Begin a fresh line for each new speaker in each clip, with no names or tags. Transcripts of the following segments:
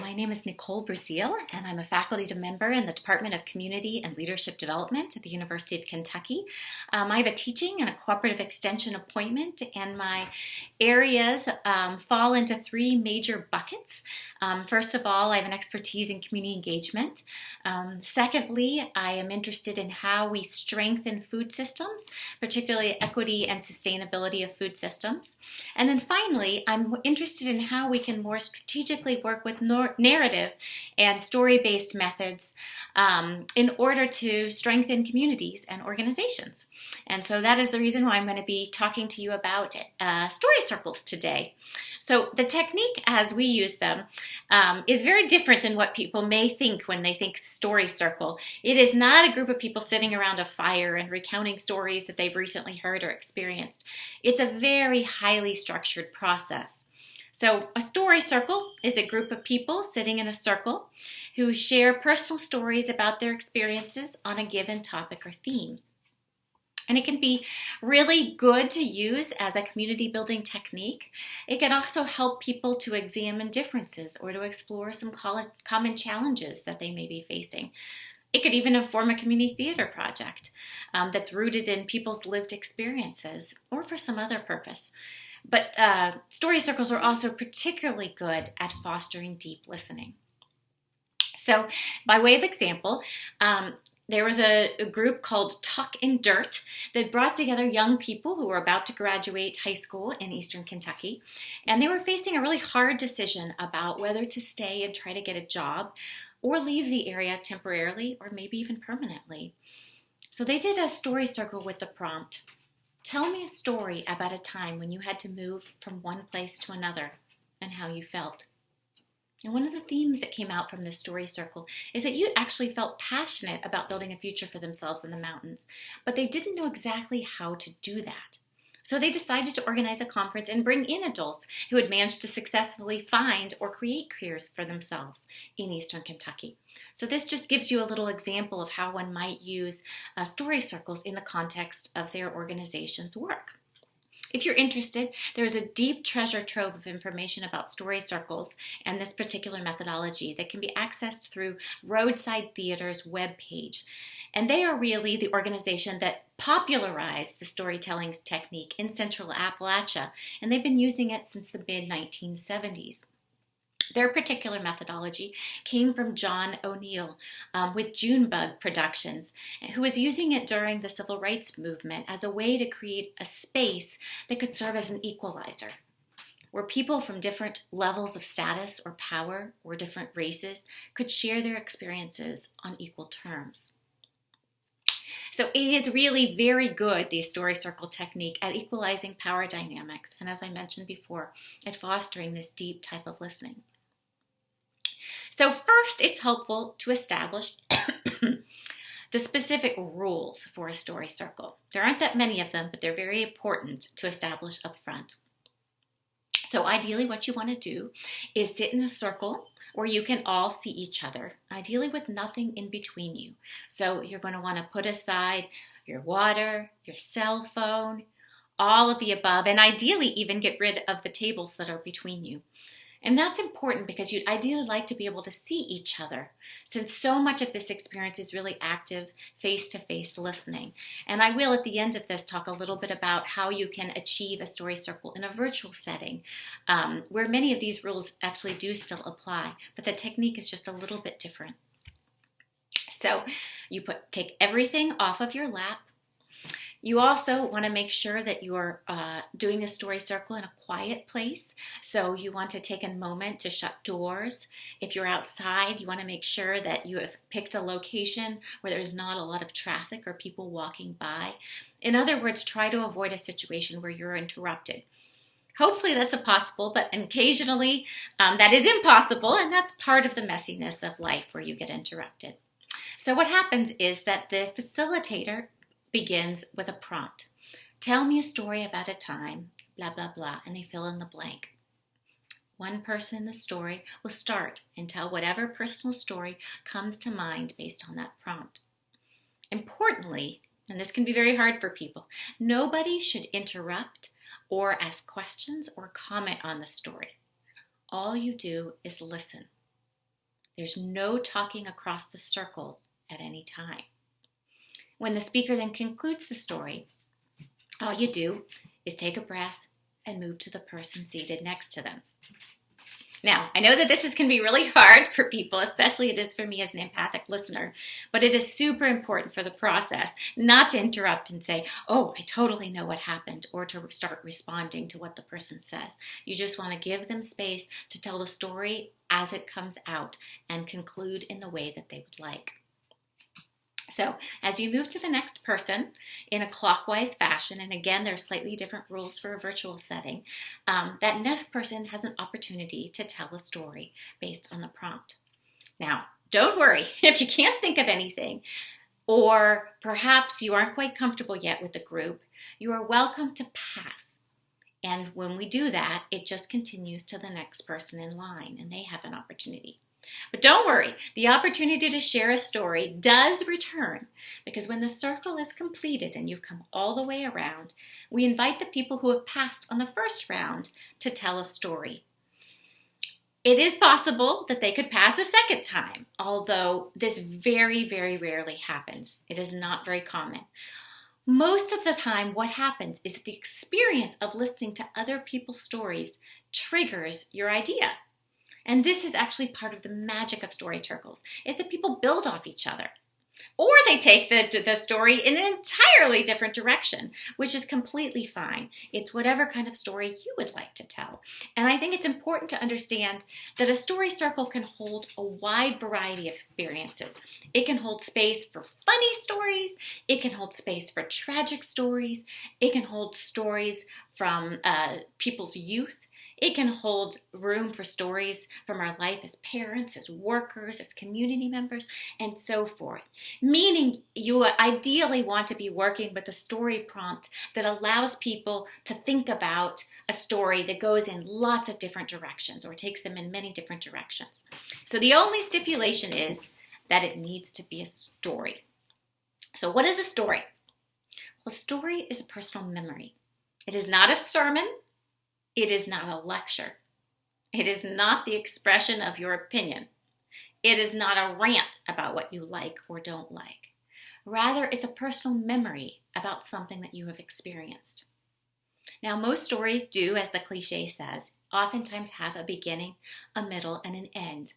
my name is Nicole Breazeale, and I'm a faculty member in the Department of Community and Leadership Development at the University of Kentucky. I have a teaching and a cooperative extension appointment, and my areas fall into three major buckets. First of all, I have an expertise in community engagement. Secondly, I am interested in how we strengthen food systems, particularly equity and sustainability of food systems. And then finally, I'm interested in how we can more strategically work with narrative and story-based methods in order to strengthen communities and organizations. And so that is the reason why I'm going to be talking to you about story circles today. So the technique as we use them is very different than what people may think when they think story circle. It is not a group of people sitting around a fire and recounting stories that they've recently heard or experienced. It's a very highly structured process. So a story circle is a group of people sitting in a circle who share personal stories about their experiences on a given topic or theme. And it can be really good to use as a community building technique. It can also help people to examine differences or to explore some common challenges that they may be facing. It could even inform a community theater project that's rooted in people's lived experiences or for some other purpose. But story circles are also particularly good at fostering deep listening. So by way of example, there was a group called Tuck and Dirt that brought together young people who were about to graduate high school in eastern Kentucky, and they were facing a really hard decision about whether to stay and try to get a job or leave the area temporarily or maybe even permanently. So they did a story circle with the prompt, "Tell me a story about a time when you had to move from one place to another and how you felt." And one of the themes that came out from this story circle is that you actually felt passionate about building a future for themselves in the mountains, but they didn't know exactly how to do that. So they decided to organize a conference and bring in adults who had managed to successfully find or create careers for themselves in eastern Kentucky. So this just gives you a little example of how one might use story circles in the context of their organization's work. If you're interested, there's a deep treasure trove of information about story circles and this particular methodology that can be accessed through Roadside Theater's webpage. And they are really the organization that popularized the storytelling technique in Central Appalachia, and they've been using it since the mid-1970s. Their particular methodology came from John O'Neill with Junebug Productions, who was using it during the Civil Rights Movement as a way to create a space that could serve as an equalizer, where people from different levels of status or power or different races could share their experiences on equal terms. So it is really very good, the story circle technique, at equalizing power dynamics, and as I mentioned before, at fostering this deep type of listening. So first, it's helpful to establish the specific rules for a story circle. There aren't that many of them, but they're very important to establish up front. So ideally, what you want to do is sit in a circle where you can all see each other, ideally with nothing in between you. So you're going to want to put aside your water, your cell phone, all of the above, and ideally even get rid of the tables that are between you. And that's important because you'd ideally like to be able to see each other, since so much of this experience is really active, face-to-face listening. And I will, at the end of this, talk a little bit about how you can achieve a story circle in a virtual setting, where many of these rules actually do still apply, but the technique is just a little bit different. So you take everything off of your lap. You also want to make sure that you're doing a story circle in a quiet place. So you want to take a moment to shut doors. If you're outside, you want to make sure that you have picked a location where there's not a lot of traffic or people walking by. In other words, try to avoid a situation where you're interrupted. Hopefully that's possible, but occasionally that is impossible, and that's part of the messiness of life where you get interrupted. So what happens is that the facilitator begins with a prompt. Tell me a story about a time, blah, blah, blah, and they fill in the blank. One person in the story will start and tell whatever personal story comes to mind based on that prompt. Importantly, and this can be very hard for people, nobody should interrupt or ask questions or comment on the story. All you do is listen. There's no talking across the circle at any time. When the speaker then concludes the story, all you do is take a breath and move to the person seated next to them. Now, I know that this can be really hard for people, especially it is for me as an empathic listener, but it is super important for the process not to interrupt and say, oh, I totally know what happened, or to start responding to what the person says. You just want to give them space to tell the story as it comes out and conclude in the way that they would like. So as you move to the next person in a clockwise fashion, and again, there's slightly different rules for a virtual setting, that next person has an opportunity to tell a story based on the prompt. Now, don't worry if you can't think of anything, or perhaps you aren't quite comfortable yet with the group, you are welcome to pass. And when we do that, it just continues to the next person in line, and they have an opportunity. But don't worry, the opportunity to share a story does return, because when the circle is completed and you've come all the way around, we invite the people who have passed on the first round to tell a story. It is possible that they could pass a second time, although this very, very rarely happens. It is not very common. Most of the time, what happens is that the experience of listening to other people's stories triggers your idea. And this is actually part of the magic of story circles, is that people build off each other. Or they take the story in an entirely different direction, which is completely fine. It's whatever kind of story you would like to tell. And I think it's important to understand that a story circle can hold a wide variety of experiences. It can hold space for funny stories. It can hold space for tragic stories. It can hold stories from people's youth. It can hold room for stories from our life as parents, as workers, as community members, and so forth. Meaning you ideally want to be working with a story prompt that allows people to think about a story that goes in lots of different directions or takes them in many different directions. So the only stipulation is that it needs to be a story. So what is a story? Well, a story is a personal memory. It is not a sermon. It is not a lecture. It is not the expression of your opinion. It is not a rant about what you like or don't like. Rather, it's a personal memory about something that you have experienced. Now, most stories do, as the cliche says, oftentimes have a beginning, a middle, and an end.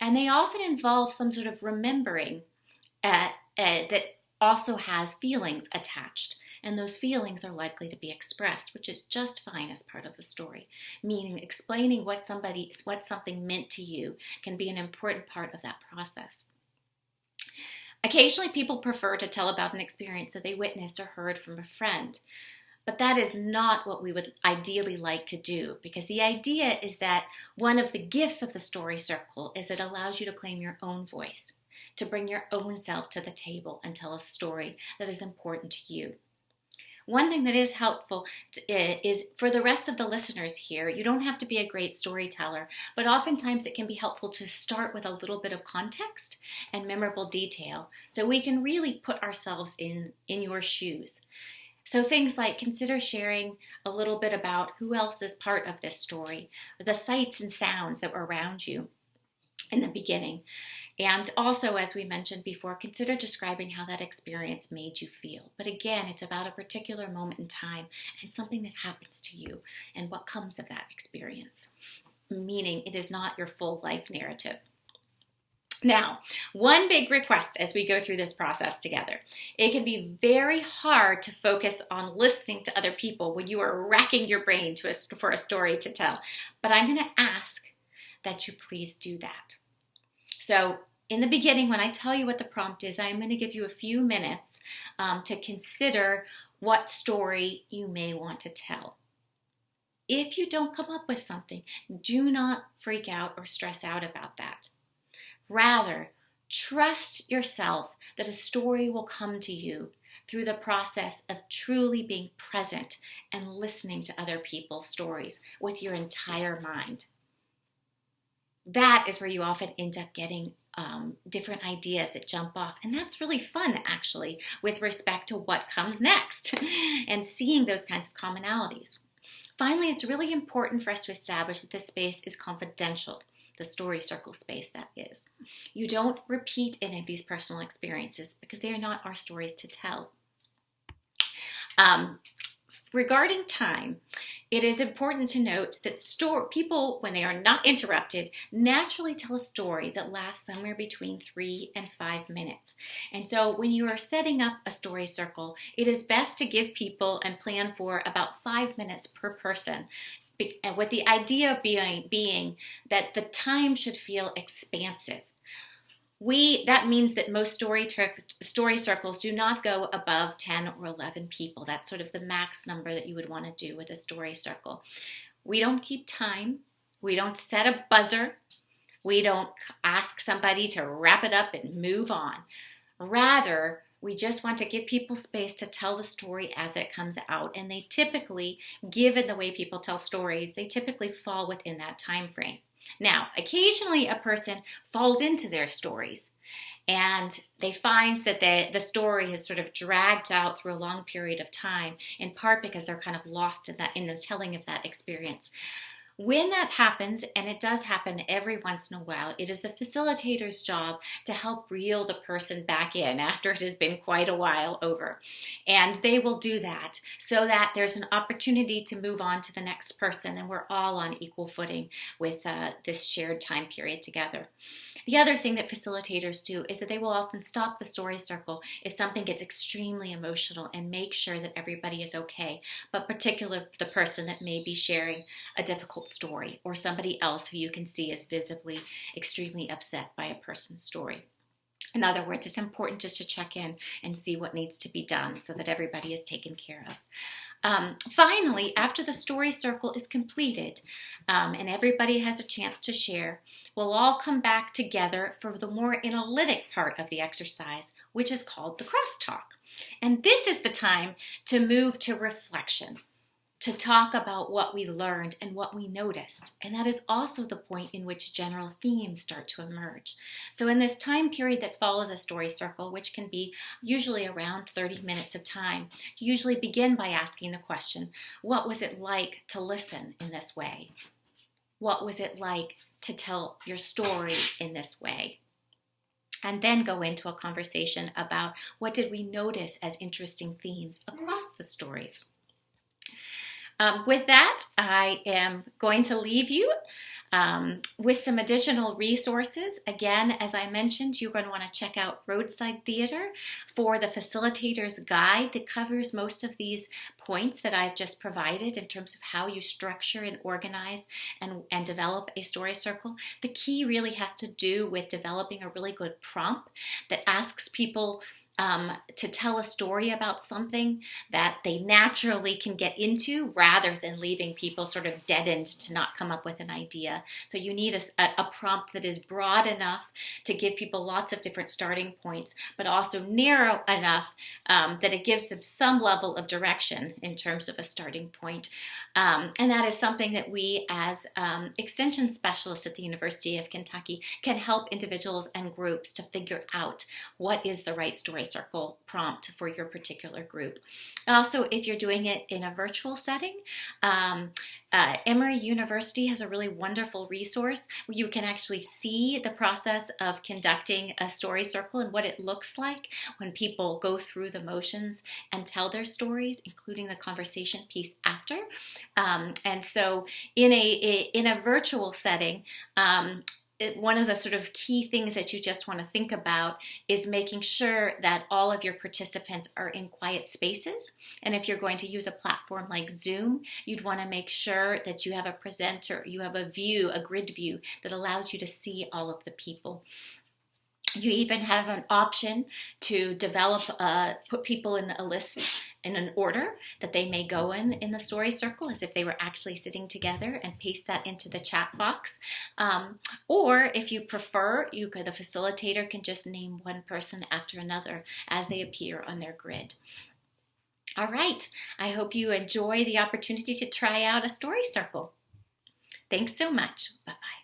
And they often involve some sort of remembering that also has feelings attached. And those feelings are likely to be expressed, which is just fine as part of the story. Meaning explaining what something meant to you can be an important part of that process. Occasionally people prefer to tell about an experience that they witnessed or heard from a friend. But that is not what we would ideally like to do, because the idea is that one of the gifts of the story circle is it allows you to claim your own voice, to bring your own self to the table and tell a story that is important to you. One thing that is helpful is for the rest of the listeners here, you don't have to be a great storyteller, but oftentimes it can be helpful to start with a little bit of context and memorable detail so we can really put ourselves in your shoes. So things like consider sharing a little bit about who else is part of this story, the sights and sounds that were around you in the beginning. And also, as we mentioned before, consider describing how that experience made you feel. But again, it's about a particular moment in time and something that happens to you and what comes of that experience. Meaning it is not your full life narrative. Now, one big request as we go through this process together. It can be very hard to focus on listening to other people when you are racking your brain for a story to tell. But I'm going to ask that you please do that. So in the beginning, when I tell you what the prompt is, I'm going to give you a few minutes to consider what story you may want to tell. If you don't come up with something, do not freak out or stress out about that. Rather, trust yourself that a story will come to you through the process of truly being present and listening to other people's stories with your entire mind. That is where you often end up getting different ideas that jump off. And that's really fun, actually, with respect to what comes next and seeing those kinds of commonalities. Finally, it's really important for us to establish that this space is confidential. the story circle space, that is. You don't repeat any of these personal experiences because they are not our stories to tell. Regarding time, it is important to note that people, when they are not interrupted, naturally tell a story that lasts somewhere between 3 and 5 minutes. And so when you are setting up a story circle, it is best to give people and plan for about 5 minutes per person, with the idea being that the time should feel expansive. That means that most story circles do not go above 10 or 11 people. That's sort of the max number that you would want to do with a story circle. We don't keep time. We don't set a buzzer. We don't ask somebody to wrap it up and move on. Rather, we just want to give people space to tell the story as it comes out. And they typically, given the way people tell stories, they typically fall within that time frame. Now, occasionally a person falls into their stories and they find that the story has sort of dragged out through a long period of time, in part because they're kind of lost in the telling of that experience. When that happens, and it does happen every once in a while, it is the facilitator's job to help reel the person back in after it has been quite a while over. And they will do that so that there's an opportunity to move on to the next person, and we're all on equal footing with this shared time period together. The other thing that facilitators do is that they will often stop the story circle if something gets extremely emotional and make sure that everybody is okay, but particularly the person that may be sharing a difficult story or somebody else who you can see is visibly extremely upset by a person's story. In other words, it's important just to check in and see what needs to be done so that everybody is taken care of. Finally, after the story circle is completed and everybody has a chance to share, we'll all come back together for the more analytic part of the exercise, which is called the crosstalk. And this is the time to move to reflection, to talk about what we learned and what we noticed. And that is also the point in which general themes start to emerge. So in this time period that follows a story circle, which can be usually around 30 minutes of time, you usually begin by asking the question, what was it like to listen in this way? What was it like to tell your story in this way? And then go into a conversation about what did we notice as interesting themes across the stories. With that, I am going to leave you with some additional resources. Again, as I mentioned, you're going to want to check out Roadside Theater for the facilitator's guide that covers most of these points that I've just provided in terms of how you structure and organize and develop a story circle. The key really has to do with developing a really good prompt that asks people to tell a story about something that they naturally can get into rather than leaving people sort of deadened to not come up with an idea. So you need a prompt that is broad enough to give people lots of different starting points, but also narrow enough that it gives them some level of direction in terms of a starting point. And that is something that we as extension specialists at the University of Kentucky can help individuals and groups to figure out what is the right story circle prompt for your particular group. Also, if you're doing it in a virtual setting, Emory University has a really wonderful resource where you can actually see the process of conducting a story circle and what it looks like when people go through the motions and tell their stories, including the conversation piece after. And so in a virtual setting, one of the sort of key things that you just want to think about is making sure that all of your participants are in quiet spaces. And if you're going to use a platform like Zoom, you'd want to make sure that you have a presenter, you have a grid view that allows you to see all of the people. You even have an option to put people in a list in an order that they may go in the story circle as if they were actually sitting together, and paste that into the chat box. Or if you prefer, the facilitator can just name one person after another as they appear on their grid. All right, I hope you enjoy the opportunity to try out a story circle. Thanks so much. Bye-bye.